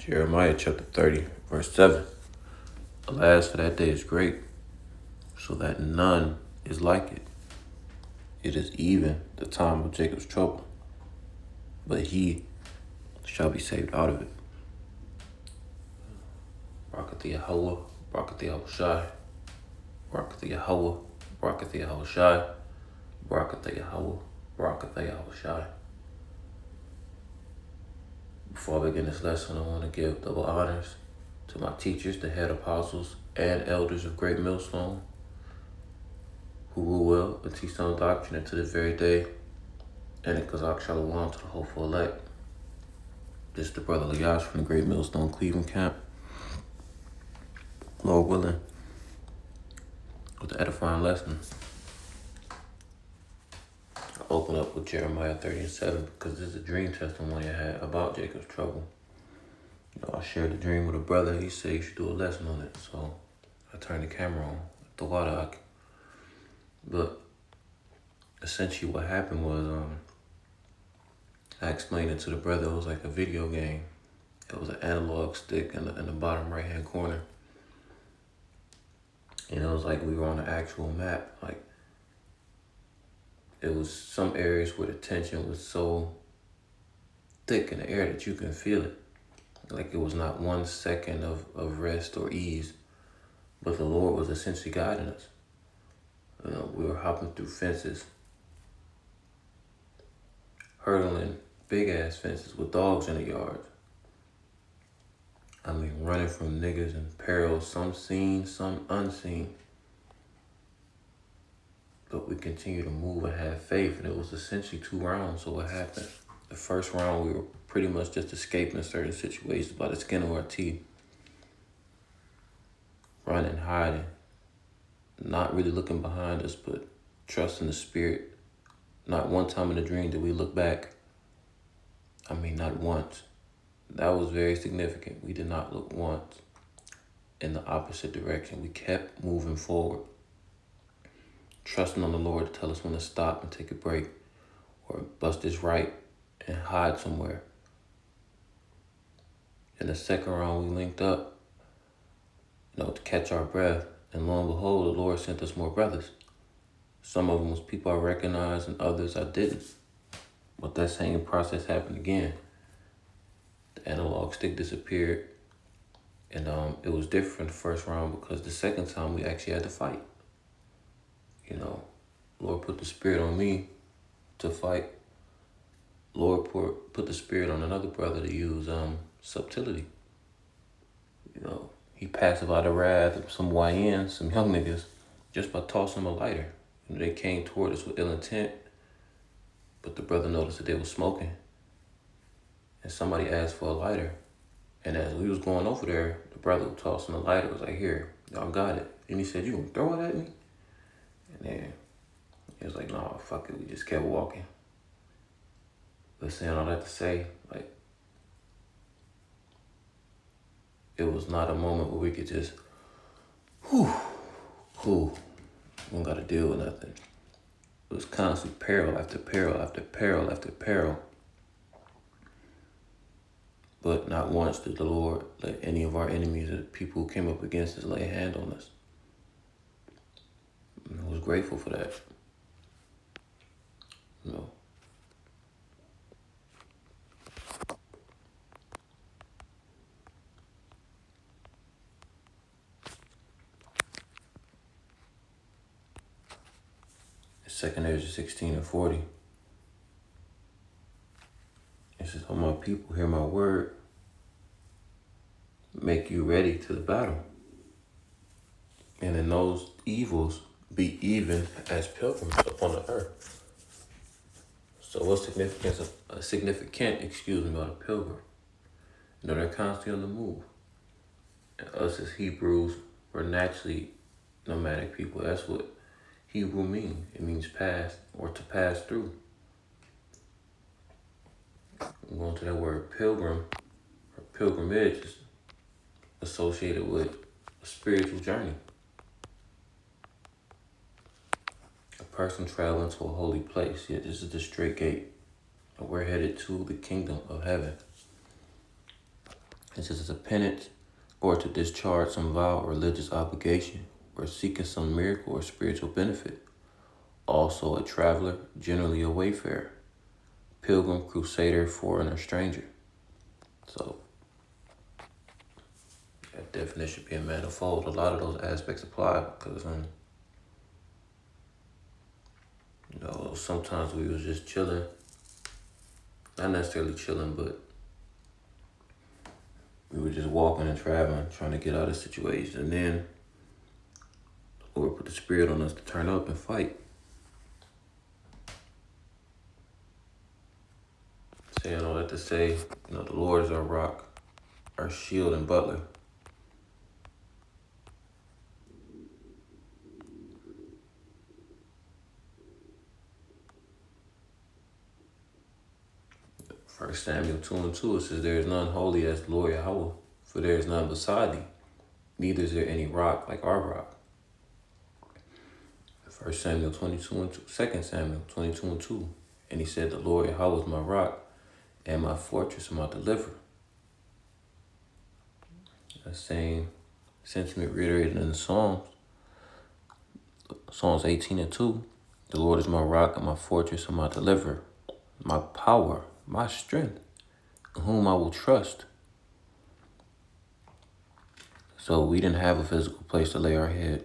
Jeremiah chapter 30, verse 7. Alas, for that day is great, so that none is like it. It is even the time of Jacob's trouble, but he shall be saved out of it. Barakatha Yahweh, Barakatha Yahushai, Barakatha Yahweh, Barakatha Yahushai, Barakatha Yahweh, Barakatha Yahushai. Before I begin this lesson, I want to give double honors to my teachers, the head apostles, and elders of Great Millstone, who rule well and teach sound doctrine unto this very day, and in Kazakh Shalom to the hopeful elect. This is the brother Layash from the Great Millstone Cleveland camp. Lord willing, with the edifying lesson, I'll open up with Jeremiah 30 and 7 because this is a dream testimony I had about Jacob's trouble. I shared the dream with a brother. He said you should do a lesson on it, so I turned the camera on at the water. But essentially what happened was I explained it to the brother. It was like a video game. It was an analog stick in the bottom right hand corner. And it was like we were on an actual map. Like it was some areas where the tension was so thick in the air that you can feel it. Like it was not 1 second of rest or ease, but the Lord was essentially guiding us. We were hopping through fences, hurdling big ass fences with dogs in the yard. I mean, running from niggas and perils, some seen, some unseen. But we continued to move and have faith, and it was essentially 2 rounds. So what happened? The first round, we were pretty much just escaping certain situations by the skin of our teeth. Running, hiding, not really looking behind us, but trusting the spirit. Not one time in the dream did we look back. I mean, not once. That was very significant. We did not look once in the opposite direction. We kept moving forward, trusting on the Lord to tell us when to stop and take a break or bust this right and hide somewhere. In the second round, we linked up, to catch our breath. And lo and behold, the Lord sent us more brothers. Some of them was people I recognized and others I didn't. But that same process happened again. The analog stick disappeared. And it was different the first round because the second time we actually had to fight. Lord put the spirit on me to fight. Lord put the spirit on another brother to use subtlety. He pacified the wrath of some YNs, some young niggas, just by tossing them a lighter. They came toward us with ill intent, but the brother noticed that they were smoking. And somebody asked for a lighter. And as we was going over there, the brother was tossing the lighter was like, here, y'all got it. And he said, you gonna throw it at me? And then he was like, no, fuck it. We just kept walking. But saying all that to say, it was not a moment where we could just, cool, we don't gotta deal with nothing. It was constantly peril after peril after peril after peril. But not once did the Lord let any of our enemies or the people who came up against us lay a hand on us. And I was grateful for that. 2nd Ezra 16 and 40. It says, "O my people, hear my word. Make you ready to the battle. And in those evils, be even as pilgrims upon the earth." So what's significant about a pilgrim? They're constantly on the move. And us as Hebrews, we're naturally nomadic people. That's what Hebrew means. It means pass or to pass through. I'm going to that word pilgrim or pilgrimage is associated with a spiritual journey. A person traveling to a holy place. Yet this is the straight gate. And we're headed to the kingdom of heaven. It says, as a penance or to discharge some vow or religious obligation or seeking some miracle or spiritual benefit. Also a traveler, generally a wayfarer, pilgrim, crusader, foreigner, stranger. So that definition being manifold, a lot of those aspects apply because sometimes we was just chilling, not necessarily chilling, but we were just walking and traveling, trying to get out of situations, and then the Lord put the spirit on us to turn up and fight. Saying all that to say, the Lord is our rock, our shield and butler. First Samuel 2:2, it says, there is none holy as the Lord Yahweh, for there is none beside thee, neither is there any rock like our rock. 1 Samuel 22:2, 2 Samuel 22:2, and he said, the Lord Yahweh is my rock and my fortress and my deliverer. That same sentiment reiterated in the Psalms. Psalms 18:2, the Lord is my rock and my fortress and my deliverer, my power, my strength, in whom I will trust. So we didn't have a physical place to lay our head.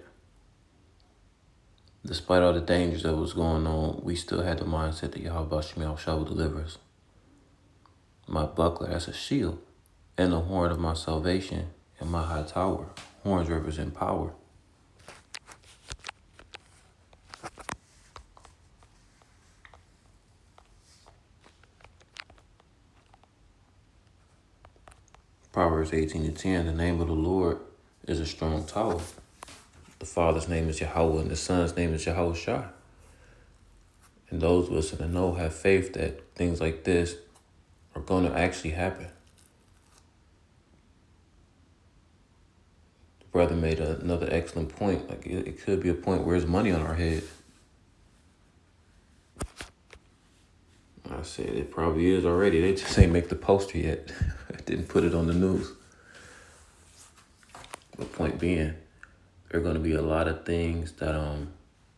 Despite all the dangers that was going on, we still had the mindset that Yahweh shall deliver us. My buckler, that's a shield, and the horn of my salvation, and my high tower. Horns represent power. Proverbs 18:10, the name of the Lord is a strong tower. The Father's name is Yahweh, and the Son's name is Yahweh Shai. And those of us in the know have faith that things like this are going to actually happen. The brother made another excellent point. Like it could be a point where there's money on our head. I said it probably is already. They just ain't make the poster yet. Didn't put it on the news. The point being, there are going to be a lot of things that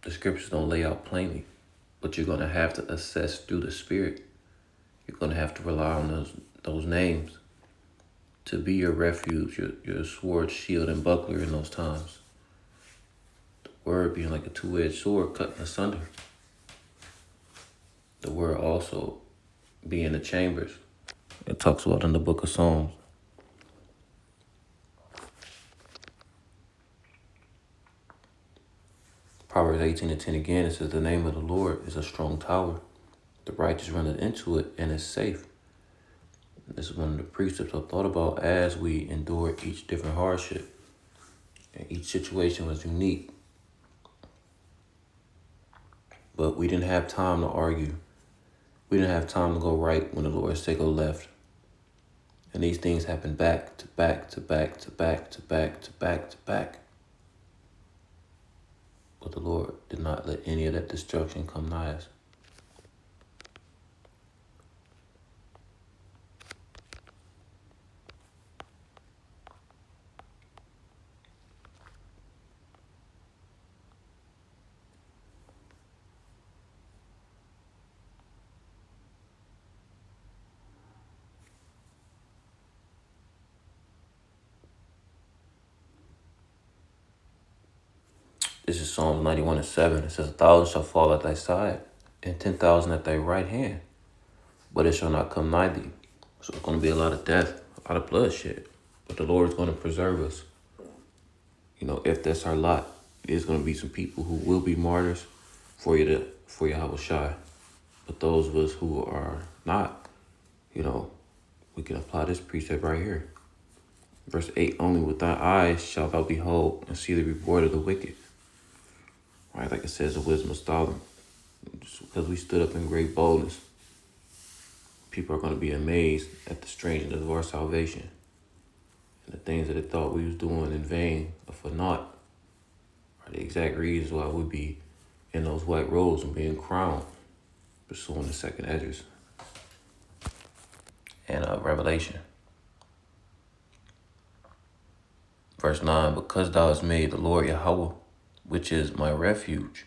the scriptures don't lay out plainly, but you're going to have to assess through the Spirit. You're going to have to rely on those names to be your refuge, your sword, shield, and buckler in those times. The word being like a two-edged sword cutting asunder. The word also being the chambers. It talks about in the book of Psalms. Proverbs 18:10 again, it says, the name of the Lord is a strong tower. The righteous run into it and is safe. This is one of the precepts I thought about as we endure each different hardship. And each situation was unique. But we didn't have time to argue. We didn't have time to go right when the Lord said go left. And these things happen back to back to back to back to back to back to back. But the Lord did not let any of that destruction come nigh us. This is Psalms 91:7. It says, 1,000 shall fall at thy side, and 10,000 at thy right hand, but it shall not come nigh thee. So it's going to be a lot of death, a lot of bloodshed. But the Lord is going to preserve us. If that's our lot, there's going to be some people who will be martyrs for Yahweh Shai. But those of us who are not, we can apply this precept right here. Verse 8, only with thy eyes shalt thou behold and see the reward of the wicked. Right, like it says in Wisdom of Solomon. Just because we stood up in great boldness, people are going to be amazed at the strangeness of our salvation. And the things that they thought we was doing in vain or for naught are the exact reasons why we'd be in those white robes and being crowned, pursuing the second Esdras and Revelation. Verse 9, because thou hast made the Lord Yahweh, which is my refuge,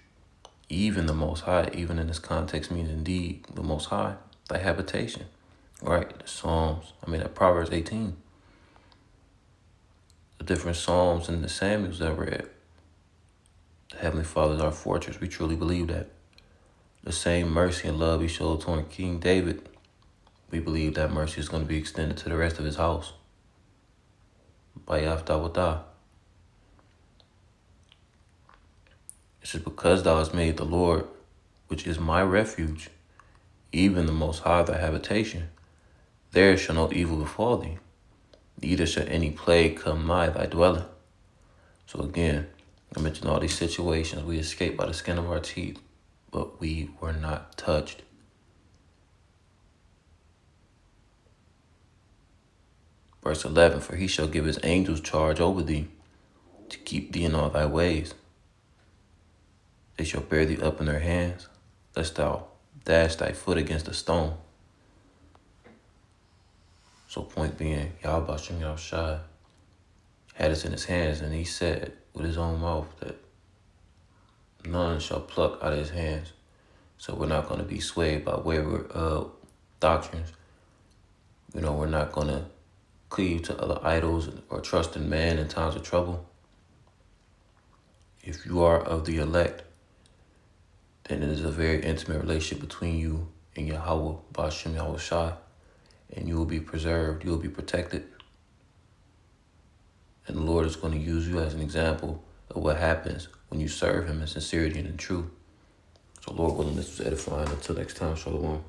even the Most High, even in this context means indeed the Most High, thy habitation. Right? Proverbs 18. The different Psalms and the Samuels that I read. The Heavenly Father is our fortress. We truly believe that. The same mercy and love he showed toward King David, we believe that mercy is going to be extended to the rest of his house. Bayaftawadah. It says, because thou hast made the Lord, which is my refuge, even the Most High thy habitation, there shall no evil befall thee, neither shall any plague come nigh thy dwelling. So again, I mentioned all these situations we escaped by the skin of our teeth, but we were not touched. Verse 11, for he shall give his angels charge over thee, to keep thee in all thy ways. They shall bear thee up in their hands, lest thou dash thy foot against a stone. So point being, Yahweh Shem Yahushai had us in his hands, and he said with his own mouth that none shall pluck out of his hands. So we're not going to be swayed by wayward doctrines. We're not going to cleave to other idols or trust in man in times of trouble. If you are of the elect, then it is a very intimate relationship between you and Yahweh Bashem Yahushai, and you will be preserved, you will be protected. And the Lord is going to use you as an example of what happens when you serve him in sincerity and in truth. So Lord willing, this was edifying. Until next time, Shalom.